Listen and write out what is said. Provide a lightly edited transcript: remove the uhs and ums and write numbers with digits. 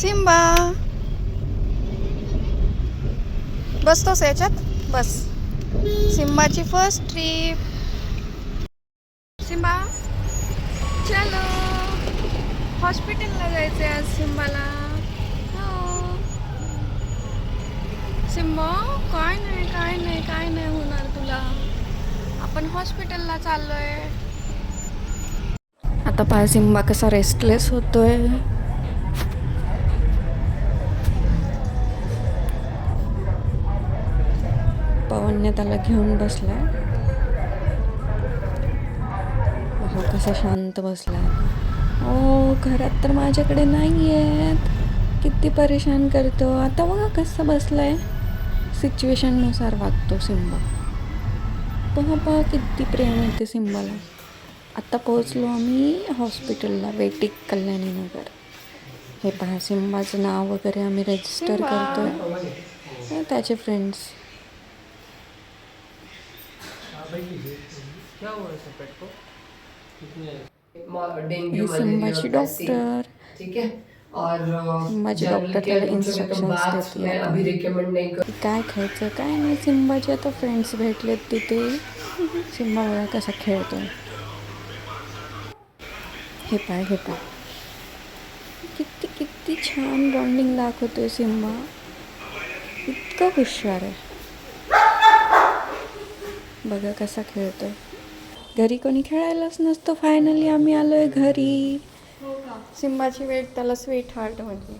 Simba बसतोस याच्यात बस. सिम्बाची first trip. Simba चलो हॉस्पिटलला जायचंय आज सिम्बाला. हो सिम्बा काय नाही होणार तुला. आपण हॉस्पिटलला चाललोय. आता पाय सिम्बा कसा रेस्टलेस होतोय. पवनने त्याला घेऊन बसलाय. बघा कसा शांत बसलाय. ओ घरात तर माझ्याकडे नाही आहेत. किती परेशान करतो. आता बघा कसं बसलाय. सिच्युएशननुसार वागतो सिम्बा. पहा किती प्रेम येते सिम्बाला. आता पोहोचलो आम्ही हॉस्पिटलला वेटिक कल्याणी नगर. हे पहा सिम्बाचं नाव वगैरे आम्ही रजिस्टर करतोय. त्याचे फ्रेंड्स. Dengue सिम्बाची doctor. ठीक है. और सिम्बाची डॉक्टर त्याला इन्स्ट्रक्शन्स देते. अभी रिकमेंड नहीं कर. काय खायचं काय नाही. सिम्बाचे आता फ्रेंड्स भेटलेत तिथे. सिम्बा बघा कसा खेळतोय. हे पाय किती छान बॉन्डिंग दाखवतोय सिम्बा. इतकं हुशार आहे. बघा कसा खेळतोय. घरी कोणी खेळायलाच नसतं. फायनली आम्ही आलोय घरी. सिम्बाची वेट त्याला स्वीट हार्ट म्हणजे